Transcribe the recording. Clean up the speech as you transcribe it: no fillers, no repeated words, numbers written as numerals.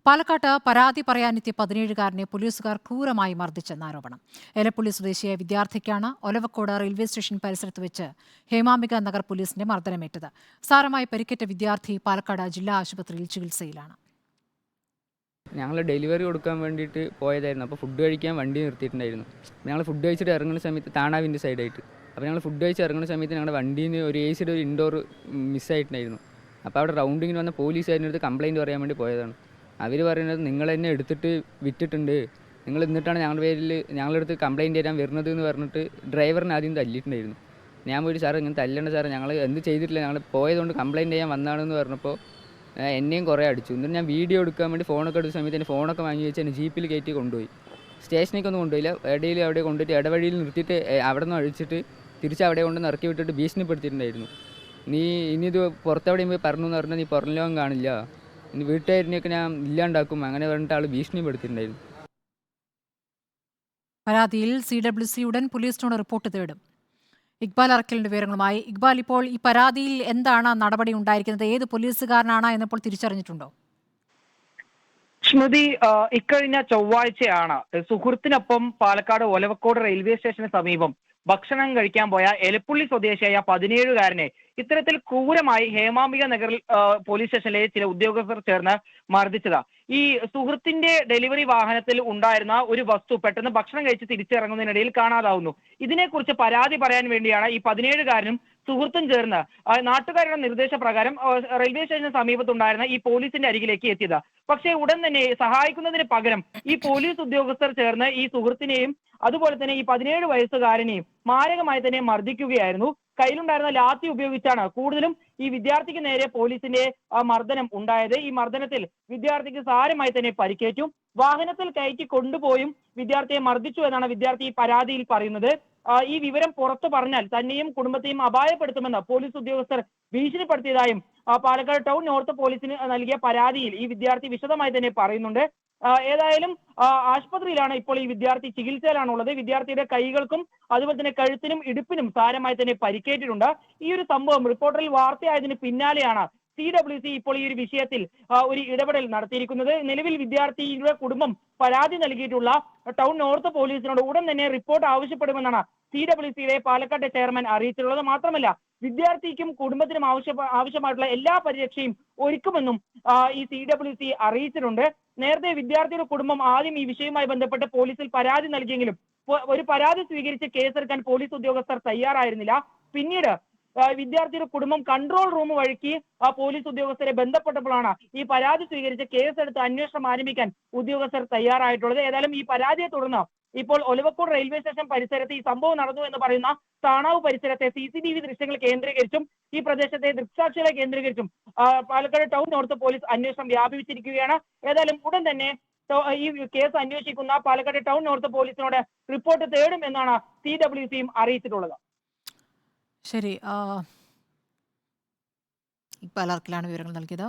പാലക്കാട്ട് പരാതി പറയാനെത്തിയ 17-കാരനെ പോലീസുകാർ ക്രൂരമായി മർദ്ദിച്ചെന്ന ആരോപണം. എലപ്പുള്ളി സ്വദേശിയായ വിദ്യാർത്ഥിക്കാണ് ഒലവക്കോട് റെയിൽവേ സ്റ്റേഷൻ പരിസരത്ത് വെച്ച് ഹേമാംബിക നഗർ പോലീസിന്റെ മർദ്ദനമേറ്റത്. സാരമായി പരിക്കേറ്റ വിദ്യാർത്ഥി പാലക്കാട് ജില്ലാ ആശുപത്രിയിൽ ചികിത്സയിലാണ്. ഞങ്ങൾ ഡെലിവറി കൊടുക്കാൻ വേണ്ടിയിട്ട് പോയതായിരുന്നു. അപ്പോൾ ഫുഡ് കഴിക്കാൻ വണ്ടി നിർത്തിയിട്ടുണ്ടായിരുന്നു. ഞങ്ങൾ ഫുഡ് കഴിച്ചിട്ട് ഇറങ്ങുന്ന സമയത്ത് താണാവിൻ്റെ സൈഡായിട്ട്. അപ്പോൾ ഞങ്ങൾ ഫുഡ് കഴിച്ച് ഇറങ്ങുന്ന സമയത്ത് ഞങ്ങളുടെ വണ്ടിയിൽ നിന്ന് ഒരു AC ഒരു ഇൻഡോർ മിസ്സായിട്ടുണ്ടായിരുന്നു. അപ്പോൾ അവിടെ റൗണ്ടിങ്ങിന് വന്ന പോലീസുകാരുടെ അടുത്ത് കംപ്ലയിൻറ്റ് പറയാൻ വേണ്ടി പോയതാണ്. അവർ പറയുന്നത് നിങ്ങൾ എന്നെ എടുത്തിട്ട് വിറ്റിട്ടുണ്ട്, നിങ്ങൾ എന്നിട്ടാണ് ഞങ്ങളുടെ അടുത്ത് കംപ്ലയിൻറ്റ് തരാൻ വരുന്നത് എന്ന് പറഞ്ഞിട്ട് ഡ്രൈവറിനെ ആദ്യം തല്ലിയിട്ടുണ്ടായിരുന്നു. ഞാൻ പോയിട്ട് സാർ ഇങ്ങനെ തല്ലണ്ട സാർ, ഞങ്ങൾ എന്ത് ചെയ്തിട്ടില്ല, ഞങ്ങൾ പോയതുകൊണ്ട് കംപ്ലയിൻറ്റ് ചെയ്യാൻ വന്നതാണെന്ന് പറഞ്ഞപ്പോൾ എന്നെയും കുറേ അടിച്ചു. എന്നിട്ട് ഞാൻ വീഡിയോ എടുക്കാൻ വേണ്ടി ഫോണൊക്കെ എടുത്ത സമയത്ത് എൻ്റെ ഫോണൊക്കെ വാങ്ങി വെച്ച് എന്നെ ജീപ്പിൽ കയറ്റി കൊണ്ടുപോയി. സ്റ്റേഷനിലേക്കൊന്നും കൊണ്ടുപോയില്ല, ഇടയിൽ അവിടെ കൊണ്ടുപോയിട്ട് ഇടവഴിയിൽ നിർത്തിയിട്ട് അവിടെ നിന്ന് അഴിച്ചിട്ട് തിരിച്ച് അവിടെ കൊണ്ട് ഇറക്കി വിട്ടിട്ട് ഭീഷണിപ്പെടുത്തിയിട്ടുണ്ടായിരുന്നു. നീ ഇനി ഇത് പുറത്തെവിടെയും പോയി പറഞ്ഞു എന്ന് പറഞ്ഞാൽ നീ പുറം ലോകം കാണില്ല, ഇനി വീട്ടുകാരനെയൊക്കെ ഞാൻ ഇല്ലാണ്ടാക്കും, അങ്ങനെ പറഞ്ഞിട്ട് ആൾ ഭീഷണിപ്പെടുത്തിയിട്ടുണ്ടായിരുന്നു. പരാതിയിൽ CWC ഉടൻ പോലീസിനോട് റിപ്പോർട്ട് തേടും. ഇക്ബാൽ അറക്കലിന്റെ വിവരങ്ങളുമായി. ഇക്ബാൽ, ഇപ്പോൾ ഈ പരാതിയിൽ എന്താണ് നടപടി ഉണ്ടായിരിക്കുന്നത്? ഏത് പോലീസുകാരനാണ് എന്നിപ്പോൾ തിരിച്ചറിഞ്ഞിട്ടുണ്ടോ? സ്മൃതി, ഇക്കഴിഞ്ഞ ചൊവ്വാഴ്ചയാണ് സുഹൃത്തിനൊപ്പം പാലക്കാട് ഒലവക്കോട് റെയിൽവേ സ്റ്റേഷന് സമീപം ഭക്ഷണം കഴിക്കാൻ പോയ എലപ്പുള്ളി സ്വദേശിയായ 17-കാരനെ ഇത്തരത്തിൽ ക്രൂരമായി ഹേമാംബിക നഗറിൽ പോലീസ് സ്റ്റേഷനിലെ ചില ഉദ്യോഗസ്ഥർ ചേർന്ന് മർദ്ദിച്ചത്. ഈ സുഹൃത്തിന്റെ ഡെലിവറി വാഹനത്തിൽ ഉണ്ടായിരുന്ന ഒരു വസ്തു പെട്ടെന്ന് ഭക്ഷണം കഴിച്ച് തിരിച്ചിറങ്ങുന്നതിനിടയിൽ കാണാതാവുന്നു. ഇതിനെക്കുറിച്ച് പരാതി പറയാൻ വേണ്ടിയാണ് ഈ 17-കാരനും സുഹൃത്തും ചേർന്ന് നാട്ടുകാരുടെ നിർദ്ദേശപ്രകാരം റെയിൽവേ സ്റ്റേഷന് സമീപത്തുണ്ടായിരുന്ന ഈ പോലീസിന്റെ അരികിലേക്ക് എത്തിയത്. പക്ഷേ ഉടൻ തന്നെ സഹായിക്കുന്നതിന് പകരം ഈ പോലീസ് ഉദ്യോഗസ്ഥർ ചേർന്ന് ഈ സുഹൃത്തിനെയും അതുപോലെ തന്നെ ഈ 17 വയസ്സുകാരനെയും മാരകമായി തന്നെ മർദ്ദിക്കുകയായിരുന്നു. കയ്യിലുണ്ടായിരുന്ന ലാത്തി ഉപയോഗിച്ചാണ് കൂടുതലും ഈ വിദ്യാർത്ഥിക്ക് നേരെ പോലീസിന്റെ മർദ്ദനം ഉണ്ടായത്. ഈ മർദ്ദനത്തിൽ വിദ്യാർത്ഥിക്ക് സാരമായി തന്നെ പരിക്കേറ്റു. വാഹനത്തിൽ കയറ്റി കൊണ്ടുപോയും വിദ്യാർത്ഥിയെ മർദ്ദിച്ചു എന്നാണ് വിദ്യാർത്ഥി ഈ പരാതിയിൽ പറയുന്നത്. ഈ വിവരം പുറത്തു പറഞ്ഞാൽ തന്നെയും കുടുംബത്തെയും അപായപ്പെടുത്തുമെന്ന് പോലീസ് ഉദ്യോഗസ്ഥർ ഭീഷണിപ്പെടുത്തിയതായും പാലക്കാട് ടൗൺ നോർത്ത് പോലീസിന് നൽകിയ പരാതിയിൽ ഈ വിദ്യാർത്ഥി വിശദമായി തന്നെ പറയുന്നുണ്ട്. ഏതായാലും ആശുപത്രിയിലാണ് ഇപ്പോൾ ഈ വിദ്യാർത്ഥി ചികിത്സയിലാണുള്ളത്. വിദ്യാർത്ഥിയുടെ കൈകൾക്കും അതുപോലെ തന്നെ കഴുത്തിനും ഇടുപ്പിനും സാരമായി തന്നെ പരിക്കേറ്റിട്ടുണ്ട്. ഈ ഒരു സംഭവം റിപ്പോർട്ടറിൽ വാർത്തയായതിന് പിന്നാലെയാണ് CWC ഇപ്പോൾ ഈ ഒരു വിഷയത്തിൽ ഒരു ഇടപെടൽ നടത്തിയിരിക്കുന്നത്. നിലവിൽ വിദ്യാർത്ഥിയുടെ കുടുംബം പരാതി നൽകിയിട്ടുള്ള ടൗൺ നോർത്ത് പോലീസിനോട് ഉടൻ തന്നെ റിപ്പോർട്ട് ആവശ്യപ്പെടുമെന്നാണ് CWCയുടെ പാലക്കാട്ടെ ചെയർമാൻ അറിയിച്ചിട്ടുള്ളത്. മാത്രമല്ല വിദ്യാർത്ഥിക്കും കുടുംബത്തിനും ആവശ്യമായിട്ടുള്ള എല്ലാ പരിരക്ഷയും ഒരുക്കുമെന്നും ഈ CWC അറിയിച്ചിട്ടുണ്ട്. നേരത്തെ വിദ്യാർത്ഥിയുടെ കുടുംബം ആദ്യം ഈ വിഷയവുമായി ബന്ധപ്പെട്ട് പോലീസിൽ പരാതി നൽകിയെങ്കിലും ഒരു പരാതി സ്വീകരിച്ച് കേസെടുക്കാൻ പോലീസ് ഉദ്യോഗസ്ഥർ തയ്യാറായിരുന്നില്ല. പിന്നീട് വിദ്യാർത്ഥിയുടെ കുടുംബം കൺട്രോൾ റൂം വഴിക്ക് പോലീസ് ഉദ്യോഗസ്ഥരെ ബന്ധപ്പെട്ടപ്പോഴാണ് ഈ പരാതി സ്വീകരിച്ച് കേസെടുത്ത് അന്വേഷണം ആരംഭിക്കാൻ ഉദ്യോഗസ്ഥർ തയ്യാറായിട്ടുള്ളത്. ഏതായാലും ഈ പരാതിയെ തുടർന്ന് ഇപ്പോൾ ഒലവക്കോട് റെയിൽവേ സ്റ്റേഷൻ പരിസരത്ത് ഈ സംഭവം നടന്നു എന്ന് പറയുന്ന താണാവ് പരിസരത്തെ CCTV ദൃശ്യങ്ങൾ കേന്ദ്രീകരിച്ചും ഈ പ്രദേശത്തെ ദൃക്സാക്ഷികളെ കേന്ദ്രീകരിച്ചും പാലക്കാട് ടൗൺ നോർത്ത് പോലീസ് അന്വേഷണം വ്യാപിപ്പിച്ചിരിക്കുകയാണ്. ഏതായാലും ഉടൻ തന്നെ ഈ കേസ് അന്വേഷിക്കുന്ന പാലക്കാട് ടൗൺ നോർത്ത് പോലീസിനോട് റിപ്പോർട്ട് തേടും എന്നാണ് CWCയും അറിയിച്ചിട്ടുള്ളത്. ശരി, ഇക്ബാൽ അറക്കലാണ് വിവരങ്ങൾ നൽകിയത്.